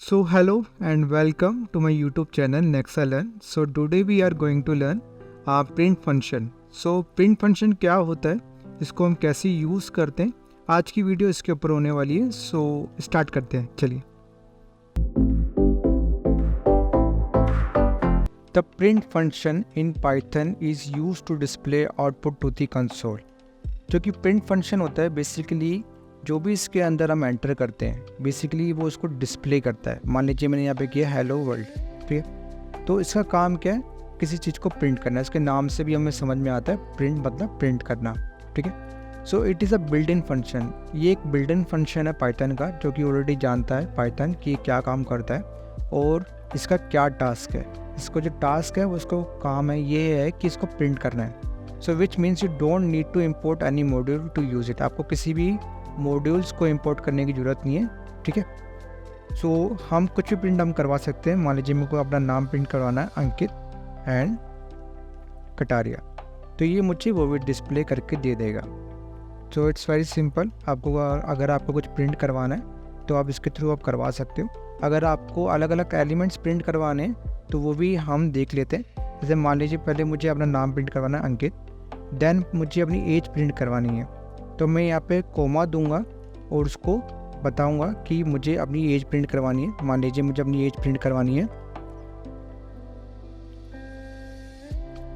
So hello and welcome to my YouTube channel Nexa Learn. So today we are going to learn print function. So print function क्या होता है, इसको हम कैसे use करते हैं, आज की वीडियो इसके ऊपर होने वाली है. सो स्टार्ट करते हैं, चलिए. The print function in Python is used to display output to the console. जो कि print function होता है बेसिकली जो भी इसके अंदर हम एंटर करते हैं बेसिकली वो उसको डिस्प्ले करता है. मान लीजिए मैंने यहाँ पे किया हेलो वर्ल्ड, ठीक है. तो इसका काम क्या है, किसी चीज़ को प्रिंट करना. इसके नाम से भी हमें समझ में आता है प्रिंट मतलब प्रिंट करना, ठीक है. So it is a built in function. ये एक बिल्ट इन फंक्शन है पाइथन का, जो कि ऑलरेडी जानता है पाइथन कि क्या काम करता है और इसका क्या टास्क है. इसको जो टास्क है वो उसको काम है ये है कि इसको प्रिंट करना है. So which means you don't need to import any module to use it. आपको किसी भी मॉड्यूल्स को इंपोर्ट करने की ज़रूरत नहीं है, ठीक है. सो हम कुछ भी प्रिंट हम करवा सकते हैं. मान लीजिए मेरे को अपना नाम प्रिंट करवाना है, अंकित एंड कटारिया, तो ये मुझे वो भी डिस्प्ले करके दे देगा. So it's very simple. आपको अगर आपको कुछ प्रिंट करवाना है तो आप इसके थ्रू आप करवा सकते हो. अगर आपको अलग अलग एलिमेंट्स प्रिंट करवाने हैं तो वो भी हम देख लेते हैं. जैसे मान लीजिए पहले मुझे अपना नाम प्रिंट करवाना है अंकित, देन मुझे अपनी एज प्रिंट करवानी है. तो मैं यहाँ पे कोमा दूंगा और उसको बताऊंगा कि मुझे अपनी एज प्रिंट करवानी है. मान लीजिए मुझे अपनी एज प्रिंट करवानी है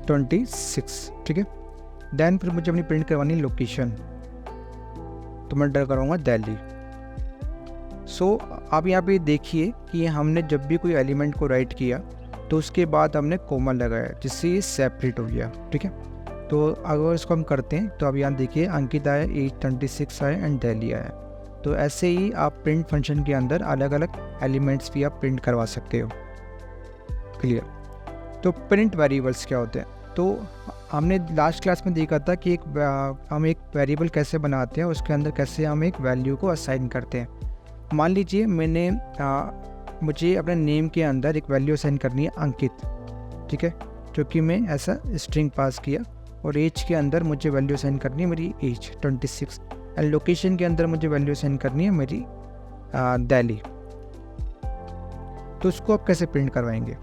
26, ठीक है. देन फिर मुझे अपनी प्रिंट करवानी है लोकेशन, तो मैं डर कराऊंगा दिल्ली. सो आप यहाँ पे देखिए कि हमने जब भी कोई एलिमेंट को राइट किया तो उसके बाद हमने कोमा लगाया जिससे ये सेपरेट हो गया, ठीक है. तो अगर इसको हम करते हैं तो अब यहाँ देखिए अंकित आया, एज 26 आया एंड दिल्ली आया. तो ऐसे ही आप प्रिंट फंक्शन के अंदर अलग अलग एलिमेंट्स भी आप प्रिंट करवा सकते हो. क्लियर. तो प्रिंट वेरिएबल्स क्या होते हैं, तो हमने लास्ट क्लास में देखा था कि हम एक वेरिएबल कैसे बनाते हैं, उसके अंदर कैसे हम एक वैल्यू को असाइन करते हैं. मान लीजिए मुझे अपने नेम के अंदर एक वैल्यू असाइन करनी है अंकित, ठीक है, जो कि मैं ऐसा स्ट्रिंग पास किया. और एज के अंदर मुझे वैल्यू असाइन करनी है मेरी एज 26 एंड लोकेशन के अंदर मुझे वैल्यू असाइन करनी है मेरी दिल्ली. तो उसको आप कैसे प्रिंट करवाएंगे,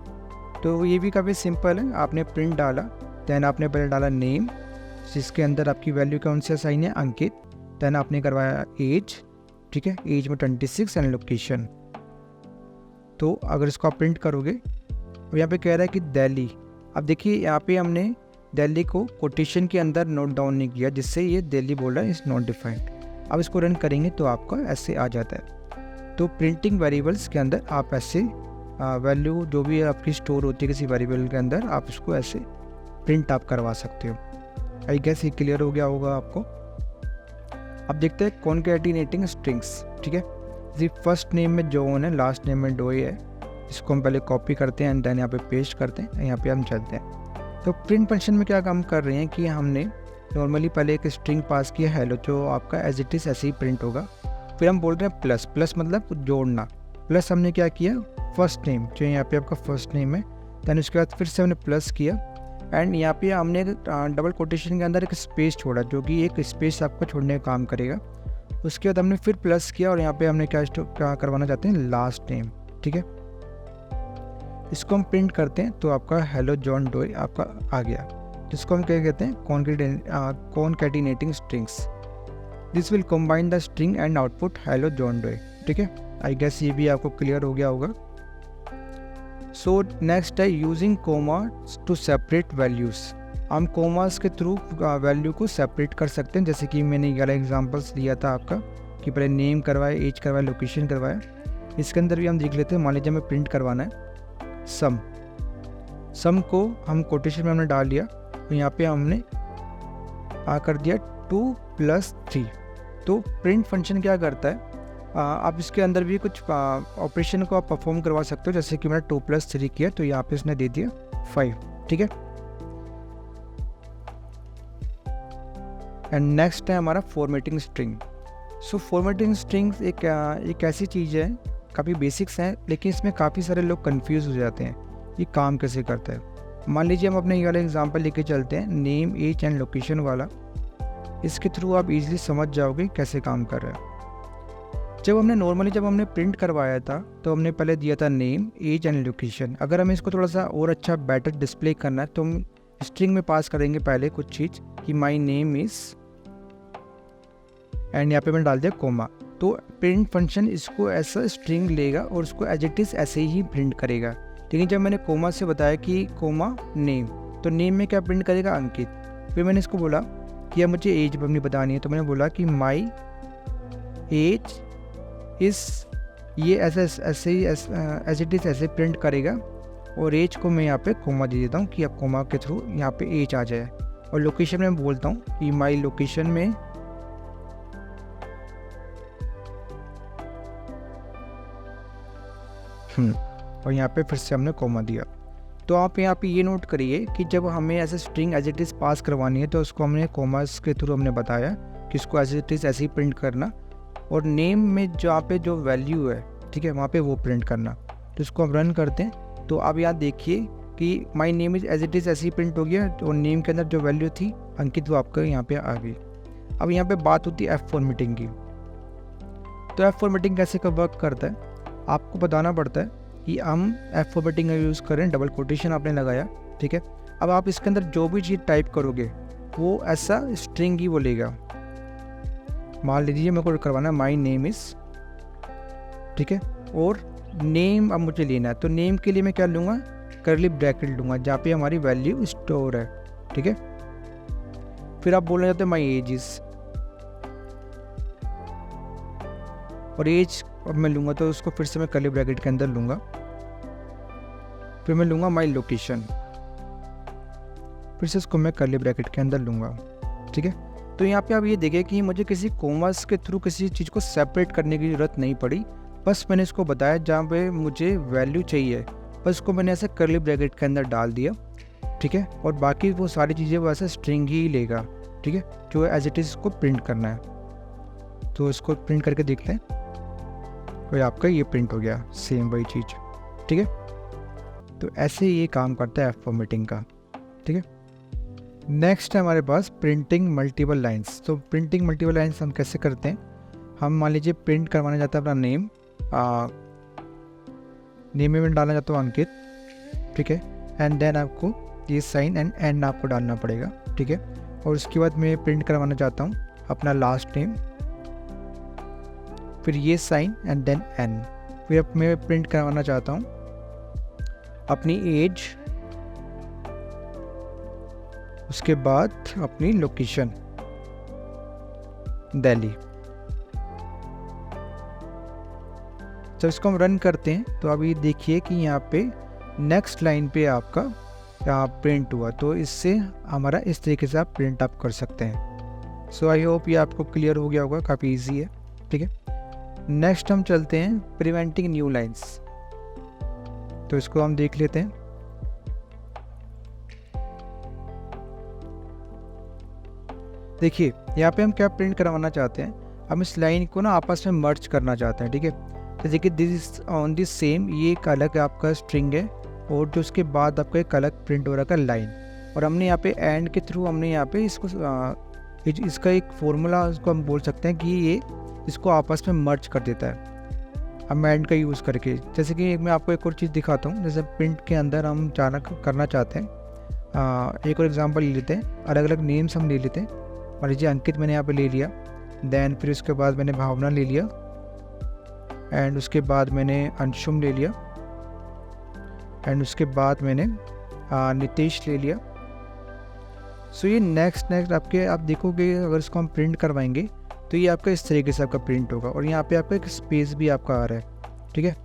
तो ये भी काफ़ी सिंपल है. आपने प्रिंट डाला, दैन आपने पहले डाला नेम जिसके अंदर आपकी वैल्यू कौन सी असाइन है अंकित, दैन आपने करवाया एज, ठीक है, एज में 26 एंड लोकेशन. तो अगर इसको आप प्रिंट करोगे यहाँ पे कह रहा है कि दिल्ली. अब देखिए यहाँ पे हमने दिल्ली को कोटेशन के अंदर नोट डाउन नहीं किया, जिससे ये दिल्ली बोल रहा है इज़ नॉट डिफाइंड. अब इसको रन करेंगे तो आपका ऐसे आ जाता है. तो प्रिंटिंग वेरिएबल्स के अंदर आप ऐसे वैल्यू जो भी आपकी स्टोर होती है किसी वेरिएबल के अंदर, आप इसको ऐसे प्रिंट आप करवा सकते हो. आई गेस ये क्लियर हो गया होगा आपको. अब देखते हैं कॉन्कैटिनेटिंग स्ट्रिंग्स, ठीक है. जी फर्स्ट नेम में जॉन है, लास्ट नेम में डोई है. इसको हम पहले कॉपी करते हैं एंड देन यहाँ पे पेस्ट करते हैं. यहाँ पे हम चलते हैं. तो प्रिंट फंक्शन में क्या काम कर रहे हैं कि हमने नॉर्मली पहले एक स्ट्रिंग पास किया हेलो, जो आपका एज इट इज़ ऐसे ही प्रिंट होगा. फिर हम बोल रहे हैं प्लस, प्लस मतलब जोड़ना. प्लस हमने क्या किया, फर्स्ट नेम जो यहाँ पे आपका फर्स्ट नेम है, दैन उसके बाद फिर से हमने प्लस किया एंड यहाँ पे हमने डबल कोटेशन के अंदर एक स्पेस छोड़ा, जो कि एक स्पेस आपका छोड़ने का काम करेगा. उसके बाद हमने फिर प्लस किया और यहाँ पे हमने क्या करवाना चाहते हैं लास्ट नेम, ठीक है. इसको हम प्रिंट करते हैं तो आपका हेलो जॉन डोई आपका आ गया, जिसको हम क्या कहते हैं concatenating strings. This will combine the string and output hello John Doe, ठीक है. आई गेस ये भी आपको क्लियर हो गया होगा. सो नेक्स्ट है using comma two separate values. हम कोमास के थ्रू वैल्यू को सेपरेट कर सकते हैं. जैसे कि मैंने 11 एग्जाम्पल्स दिया था आपका कि पहले नेम करवाया, एज करवाया, लोकेशन करवाया. इसके अंदर भी हम देख लेते हैं. मान लीजिए हमें प्रिंट करवाना है सम को हम कोटेशन में हमने डाल दिया, तो यहाँ पे हमने कर दिया 2 + 3. तो प्रिंट फंक्शन क्या करता है, आप इसके अंदर भी कुछ ऑपरेशन को आप परफॉर्म करवा सकते हो. जैसे कि मैंने 2 + 3 किया तो यहाँ पे इसने दे दिया 5, ठीक है. एंड नेक्स्ट है हमारा फॉर्मेटिंग स्ट्रिंग. सो फॉर्मेटिंग स्ट्रिंग्स एक ऐसी चीज़ है, काफ़ी बेसिक्स हैं, लेकिन इसमें काफ़ी सारे लोग कंफ्यूज हो जाते हैं ये काम कैसे करता है. मान लीजिए हम अपने ये वाला एग्जांपल लेके चलते हैं, नेम एज एंड लोकेशन वाला. इसके थ्रू आप इजीली समझ जाओगे कैसे काम कर रहा है. जब हमने प्रिंट करवाया था तो हमने पहले दिया था नेम, एज एंड लोकेशन। अगर हमें इसको थोड़ा सा और अच्छा बेटर डिस्प्ले करना है तो हम स्ट्रिंग में पास करेंगे पहले कुछ चीज़ कि माई नेम इज़, एंड यहाँ पे मैंने डाल दिया कोमा। तो प्रिंट फंक्शन इसको ऐसा स्ट्रिंग लेगा और उसको एज इट इज़ ऐसे ही प्रिंट करेगा। लेकिन जब मैंने कोमा से बताया कि कोमा नेम, तो नेम में क्या प्रिंट करेगा, अंकित। फिर मैंने इसको बोला कि अब मुझे एज अपनी बतानी है, तो मैंने बोला कि माई एज इस, ये ऐसे ही एज इट इज़ ऐसे प्रिंट करेगा। और एज को मैं यहाँ पे कोमा दे देता हूँ कि अब कोमा के थ्रू यहाँ पे एज आ जाए। और लोकेशन में बोलता हूँ कि माई लोकेशन में और यहाँ पे फिर से हमने कोमा दिया। तो आप यहाँ पे ये नोट करिए कि जब हमें ऐसे स्ट्रिंग एज इट इज़ पास करवानी है तो उसको हमने कोमास के थ्रू हमने बताया कि इसको एज इट इज़ ऐसे ही प्रिंट करना, और नेम में जहाँ पे जो वैल्यू है, ठीक है, वहाँ पे वो प्रिंट करना। तो इसको हम रन करते हैं। तो अब यहाँ देखिए कि my name is as it is ऐसे ही प्रिंट हो गया, और नेम के अंदर जो वैल्यू थी अंकित वो आपका यहाँ पे आ गई। अब यहाँ पे बात होती है F फॉर्मेटिंग की। तो F फॉर्मेटिंग कैसे का वर्क करता है, आपको बताना पड़ता है कि हम F फॉर्मेटिंग का यूज़ करें। डबल कोटेशन आपने लगाया, ठीक है। अब आप इसके अंदर जो भी चीज़ टाइप करोगे वो ऐसा स्ट्रिंग ही वो लेगा। मान लीजिए मेरे को करवाना है माई नेम इज़, ठीक है, और नेम अब मुझे लेना है। तो नेम के लिए मैं क्या लूँगा, करली ब्रैकेट लूँगा जहाँ पे हमारी वैल्यू स्टोर है, ठीक है। फिर आप बोलना चाहते हैं माई एज इज़, और एज अब मैं लूँगा तो उसको फिर से मैं करली ब्रैकेट के अंदर लूँगा। फिर मैं लूँगा माई लोकेशन, फिर से इसको मैं करली ब्रैकेट के अंदर लूँगा, ठीक है। तो यहाँ पे आप ये देखें कि मुझे किसी कोमास के थ्रू किसी चीज़ को सेपरेट करने की ज़रूरत नहीं पड़ी। बस मैंने इसको बताया जहाँ पे मुझे वैल्यू चाहिए, बस उसको मैंने ऐसे करली ब्रैकेट के अंदर डाल दिया, ठीक है। और बाकी वो सारी चीज़ें वो ऐसे स्ट्रिंग ही लेगा, ठीक है, जो एज इट इज़ इसको प्रिंट करना है। तो इसको प्रिंट करके देखते हैं, तो आपका ये प्रिंट हो गया, सेम वही चीज़, ठीक है। तो ऐसे ये काम करता है F फॉर्मेटिंग का, ठीक है। नेक्स्ट है हमारे पास प्रिंटिंग मल्टीपल लाइंस। तो प्रिंटिंग मल्टीपल लाइंस हम कैसे करते हैं, हम मान लीजिए प्रिंट करवाना चाहते हैं अपना नेम, नेम में डालना चाहता हूँ अंकित, ठीक है, एंड देन आपको ये साइन एंड एंड आपको डालना पड़ेगा, ठीक है। और उसके बाद मैं प्रिंट करवाना चाहता हूँ अपना लास्ट नेम, फिर ये साइन एंड देन एन। फिर अब मैं प्रिंट करवाना चाहता हूँ अपनी एज, उसके बाद अपनी लोकेशन दिल्ली। जब इसको हम रन करते हैं तो अभी देखिए कि यहाँ पे नेक्स्ट लाइन पे आपका प्रिंट हुआ। तो इससे हमारा इस तरीके से आप प्रिंट अप कर सकते हैं। सो आई होप ये आपको क्लियर हो गया होगा, काफ़ी इजी है, ठीक है। नेक्स्ट हम चलते हैं प्रिवेंटिंग न्यू लाइंस। तो इसको हम देख लेते हैं। देखिए यहाँ पे हम क्या प्रिंट करवाना चाहते हैं, हम इस लाइन को ना आपस में मर्ज करना चाहते हैं, ठीक है। जैसे कि दिस ऑन दिस सेम, ये एक अलग आपका स्ट्रिंग है और जो उसके बाद आपका एक अलग प्रिंट हो रहा है लाइन, और हमने यहाँ पे एंड के थ्रू हमने यहाँ पे इसको इसका एक फॉर्मूला इसको हम बोल सकते हैं कि ये इसको आपस में मर्ज कर देता है हम एंड का यूज़ करके। जैसे कि मैं आपको एक और चीज़ दिखाता हूँ, जैसे प्रिंट के अंदर हम करना चाहते हैं, एक और एग्जांपल ले लेते हैं, अलग अलग नेम्स हम ले लेते हैं। मान लीजिए अंकित मैंने यहाँ पे ले लिया, देन फिर उसके बाद मैंने भावना ले लिया, एंड उसके बाद मैंने अंशुम ले लिया, एंड उसके बाद मैंने नितेश ले लिया। सो ये नेक्स्ट आपके आप देखोगे अगर इसको हम प्रिंट करवाएंगे तो ये आपका इस तरीके से आपका प्रिंट होगा, और यहाँ पे आपका एक स्पेस भी आपका आ रहा है, ठीक है।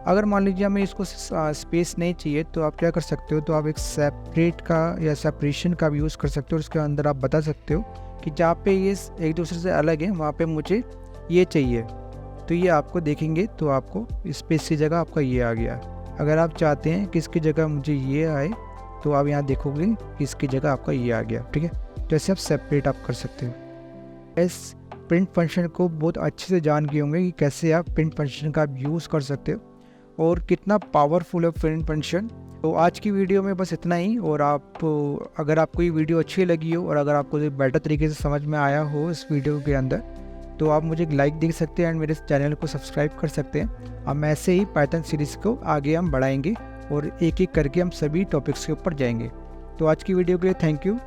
अगर मान लीजिए हमें इसको स्पेस नहीं चाहिए तो आप क्या कर सकते हो, तो आप एक सेपरेट का या सेपरेशन का भी यूज़ कर सकते हो। उसके अंदर आप बता सकते हो कि जहाँ पे ये एक दूसरे से अलग है वहाँ पे मुझे ये चाहिए, तो ये आपको देखेंगे तो आपको स्पेस की जगह आपका ये आ गया। अगर आप चाहते हैं कि इसकी जगह मुझे ये आए तो आप यहाँ देखोगे कि इसकी जगह आपका ये आ गया, ठीक है। तो ऐसे आप सेपरेट आप कर सकते हो। इस प्रिंट फंक्शन को बहुत अच्छे से जान गए होंगे कि कैसे आप प्रिंट फंक्शन का यूज़ कर सकते हो और कितना पावरफुल है प्रिंट फंक्शन। तो आज की वीडियो में बस इतना ही, और अगर आपको ये वीडियो अच्छी लगी हो और अगर आपको बेटर तरीके से समझ में आया हो इस वीडियो के अंदर, तो आप मुझे लाइक दे सकते हैं एंड मेरे चैनल को सब्सक्राइब कर सकते हैं। हम ऐसे ही पाइथन सीरीज़ को आगे हम बढ़ाएंगे और एक एक करके हम सभी टॉपिक्स के ऊपर जाएंगे। तो आज की वीडियो के लिए थैंक यू।